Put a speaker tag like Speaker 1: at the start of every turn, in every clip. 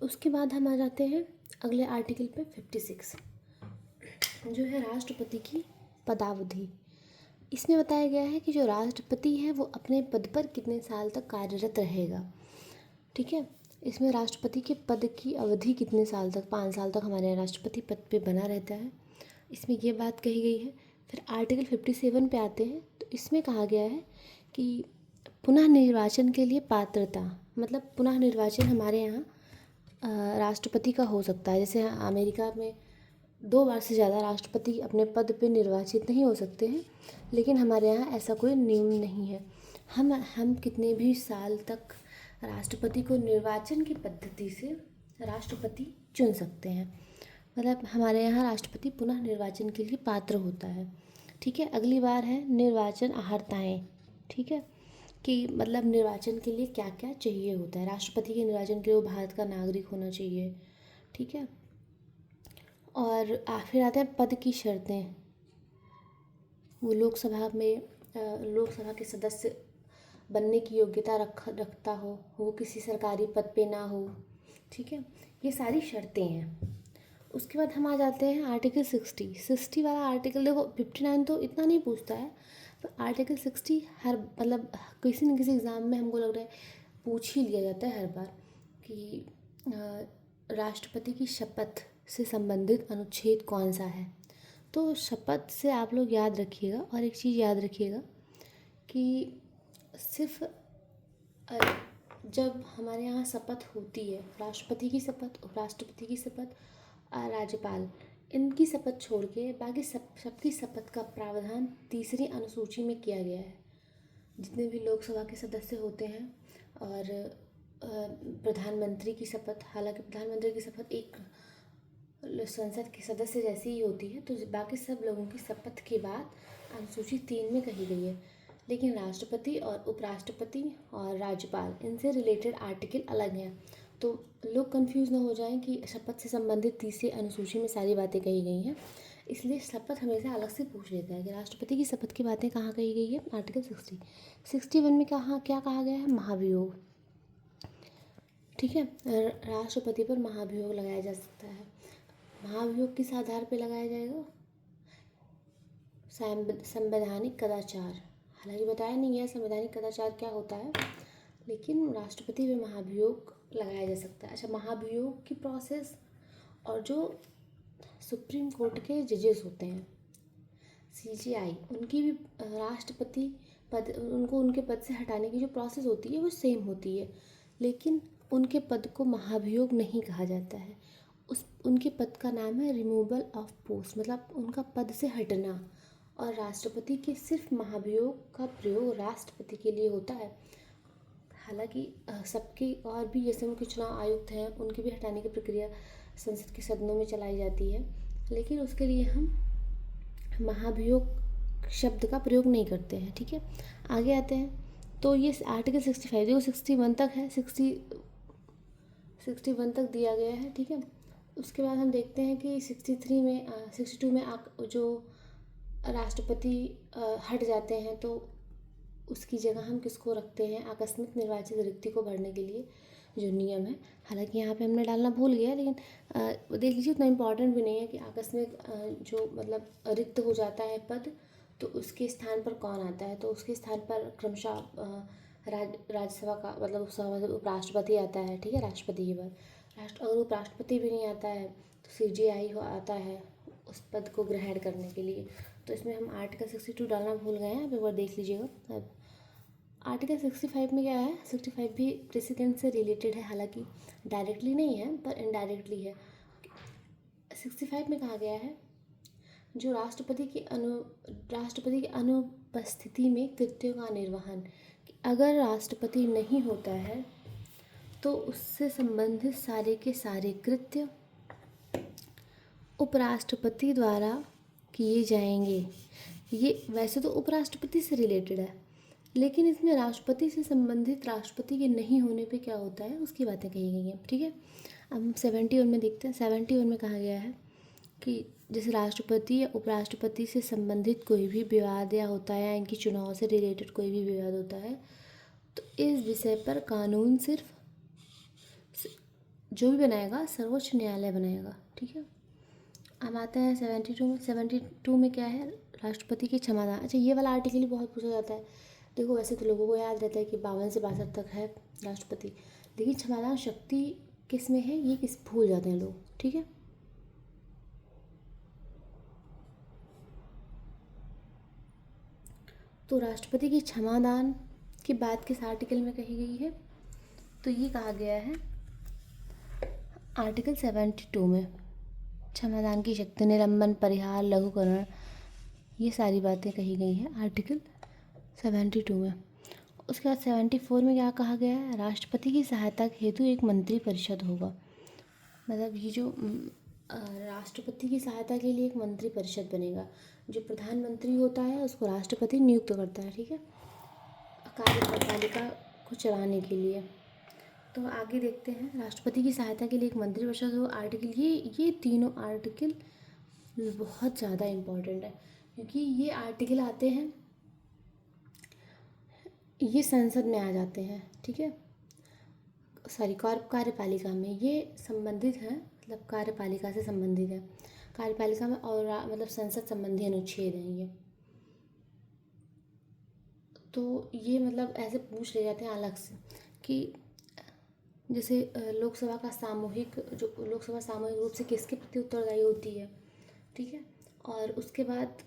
Speaker 1: उसके बाद हम आ जाते हैं अगले आर्टिकल पे 56, जो है राष्ट्रपति की पदावधि। इसमें बताया गया है कि जो राष्ट्रपति है वो अपने पद पर कितने साल तक कार्यरत रहेगा। ठीक है, इसमें राष्ट्रपति के पद की अवधि कितने साल तक, 5 साल तक हमारे यहाँ राष्ट्रपति पद पे बना रहता है, इसमें ये बात कही गई है। फिर आर्टिकल 57 पे आते हैं, तो इसमें कहा गया है कि पुनः निर्वाचन के लिए पात्रता, मतलब पुनः निर्वाचन हमारे यहाँ राष्ट्रपति का हो सकता है। जैसे अमेरिका में 2 बार से ज़्यादा राष्ट्रपति अपने पद पे निर्वाचित नहीं हो सकते हैं, लेकिन हमारे यहाँ ऐसा कोई नियम नहीं है। हम कितने भी साल तक राष्ट्रपति को निर्वाचन की पद्धति से राष्ट्रपति चुन सकते हैं, मतलब हमारे यहाँ राष्ट्रपति पुनः निर्वाचन के लिए पात्र होता है। ठीक है, अगली बार है निर्वाचन अर्हताएँ। ठीक है, कि मतलब निर्वाचन के लिए क्या क्या चाहिए होता है। राष्ट्रपति के निर्वाचन के लिए वो भारत का नागरिक होना चाहिए। ठीक है, और फिर आते हैं पद की शर्तें। वो लोकसभा के सदस्य बनने की योग्यता रखता हो, वो किसी सरकारी पद पे ना हो। ठीक है, ये सारी शर्तें हैं। उसके बाद हम आ जाते हैं आर्टिकल 60 वाला आर्टिकल। देखो 59 तो इतना नहीं पूछता है, तो आर्टिकल 60 हर मतलब किसी न किसी एग्ज़ाम में हमको लग रहा है पूछ ही लिया जाता है हर बार कि राष्ट्रपति की शपथ से संबंधित अनुच्छेद कौन सा है। तो शपथ से आप लोग याद रखिएगा, और एक चीज़ याद रखिएगा कि सिर्फ जब हमारे यहाँ शपथ होती है, राष्ट्रपति की शपथ, उपराष्ट्रपति की शपथ, राज्यपाल, इनकी शपथ छोड़ के बाकी सबकी शपथ का प्रावधान तीसरी अनुसूची में किया गया है। जितने भी लोकसभा के सदस्य होते हैं और प्रधानमंत्री की शपथ, हालांकि प्रधानमंत्री की शपथ एक संसद के सदस्य जैसी ही होती है, तो बाकी सब लोगों की शपथ के बाद अनुसूची 3 में कही गई है। लेकिन राष्ट्रपति और उपराष्ट्रपति और राज्यपाल, इनसे रिलेटेड आर्टिकल अलग हैं, तो लोग कंफ्यूज ना हो जाएं कि शपथ से संबंधित तीसरी अनुसूची में सारी बातें कही गई हैं। इसलिए शपथ हमेशा अलग से पूछ लेता है कि राष्ट्रपति की शपथ की बातें कहाँ कही गई है। आर्टिकल 61 में क्या कहा गया है, महाभियोग। ठीक है, राष्ट्रपति पर महाभियोग लगाया जा सकता है। महाभियोग किस आधार पर लगाया जाएगा, संवैधानिक कदाचार। हालांकि बताया नहीं है संवैधानिक कदाचार क्या होता है, लेकिन राष्ट्रपति पे महाभियोग लगाया जा सकता है। अच्छा, महाभियोग की प्रोसेस, और जो सुप्रीम कोर्ट के जजेस होते हैं CJI, उनकी भी राष्ट्रपति पद, उनको उनके पद से हटाने की जो प्रोसेस होती है वो सेम होती है, लेकिन उनके पद को महाभियोग नहीं कहा जाता है। उनके पद का नाम है रिमूवल ऑफ पोस्ट, मतलब उनका पद से हटना। और राष्ट्रपति के सिर्फ महाभियोग का प्रयोग राष्ट्रपति के लिए होता है। हालांकि सबके और भी जैसे उनके चुनाव आयुक्त हैं, उनकी भी हटाने की प्रक्रिया संसद के सदनों में चलाई जाती है, लेकिन उसके लिए हम महाभियोग शब्द का प्रयोग नहीं करते हैं। ठीक है, आगे आते हैं। तो ये आर्टिकल 65 देखो 61 तक है, 61 तक दिया गया है। ठीक है, उसके बाद हम देखते हैं कि 62 में जो राष्ट्रपति हट जाते हैं, तो उसकी जगह हम किसको रखते हैं, आकस्मिक निर्वाचित रिक्ति को भरने के लिए जो नियम है। हालांकि यहाँ पे हमने डालना भूल गया, लेकिन देख लीजिए उतना इम्पॉर्टेंट भी नहीं है कि आकस्मिक जो मतलब रिक्त हो जाता है पद, तो उसके स्थान पर कौन आता है। तो उसके स्थान पर क्रमशः राज्यसभा का मतलब उपराष्ट्रपति आता है। ठीक है, राष्ट्रपति के बाद अगर उपराष्ट्रपति भी नहीं आता है तो CJI आता है उस पद को ग्रहण करने के लिए। तो इसमें हम आर्टिकल 62 डालना भूल गए हैं, आप एक बार देख लीजिएगा। अब आर्टिकल 65 में क्या है, 65 भी प्रेसिडेंट से रिलेटेड है, हालांकि डायरेक्टली नहीं है पर इनडायरेक्टली है। 65 में कहा गया है जो राष्ट्रपति की अनुपस्थिति में कृत्यों का निर्वहन, कि अगर राष्ट्रपति नहीं होता है तो उससे संबंधित सारे के सारे कृत्य उपराष्ट्रपति द्वारा किए जाएंगे। ये वैसे तो उपराष्ट्रपति से रिलेटेड है, लेकिन इसमें राष्ट्रपति से संबंधित राष्ट्रपति के नहीं होने पे क्या होता है उसकी बातें कही गई हैं। ठीक है, अब हम 71 में देखते हैं। 71 में कहा गया है कि जैसे राष्ट्रपति या उपराष्ट्रपति से संबंधित कोई भी विवाद या होता है, या इनकी चुनाव से रिलेटेड कोई भी विवाद होता है, तो इस विषय पर कानून सिर्फ जो भी बनाएगा सर्वोच्च न्यायालय बनाएगा, ठीक है। अब आते हैं 72 में। 72 में क्या है, राष्ट्रपति की क्षमता। अच्छा, ये वाला आर्टिकल ही बहुत पूछा जाता है। देखो वैसे तो लोगों को याद रहता है कि 52 से 62 तक है राष्ट्रपति, लेकिन क्षमता शक्ति किस में है ये किस भूल जाते हैं लोग, ठीक है। तो राष्ट्रपति की क्षमादान की बात किस आर्टिकल में कही गई है, तो ये कहा गया है आर्टिकल 72 में। क्षमादान की शक्ति, निलंबन, परिहार, लघुकरण, ये सारी बातें कही गई हैं आर्टिकल 72 में। उसके बाद 74 में क्या कहा गया है, राष्ट्रपति की सहायता हेतु एक मंत्री परिषद होगा। मतलब ये जो राष्ट्रपति की सहायता के लिए एक मंत्री परिषद बनेगा। जो प्रधानमंत्री होता है उसको राष्ट्रपति नियुक्त करता है, ठीक है, कार्यपालिका को चलाने के लिए। तो आगे देखते हैं, राष्ट्रपति की सहायता के लिए एक मंत्री परिषद हो। आर्टिकल ये तीनों आर्टिकल बहुत ज़्यादा इम्पोर्टेंट है, क्योंकि ये आर्टिकल आते हैं, ये संसद में आ जाते हैं, ठीक है, सॉरी कार्यपालिका में ये संबंधित है, मतलब कार्यपालिका से संबंधित है, कार्यपालिका में, और मतलब संसद संबंधी अनुच्छेद हैं ये। तो ये मतलब ऐसे पूछ ले जाते हैं अलग से कि जैसे लोकसभा सामूहिक रूप से किसके प्रति उत्तरदायी होती है, ठीक है। और उसके बाद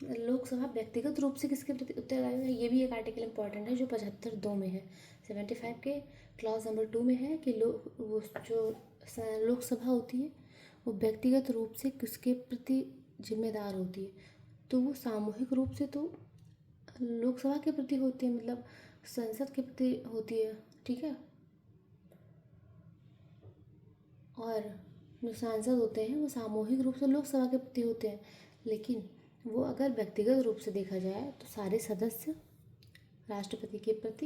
Speaker 1: लोकसभा व्यक्तिगत रूप से किसके प्रति उत्तरदायी है, ये भी एक आर्टिकल इंपॉर्टेंट है जो 75(2) में है। 75 के क्लॉज नंबर 2 में है कि वो जो लोकसभा होती है वो व्यक्तिगत रूप से किसके प्रति जिम्मेदार होती है, तो वो सामूहिक रूप से तो लोकसभा के प्रति होती है, मतलब संसद के प्रति होती है, ठीक है। और जो सांसद होते हैं वो सामूहिक रूप से लोकसभा के प्रति होते हैं, लेकिन वो अगर व्यक्तिगत रूप से देखा जाए तो सारे सदस्य राष्ट्रपति के प्रति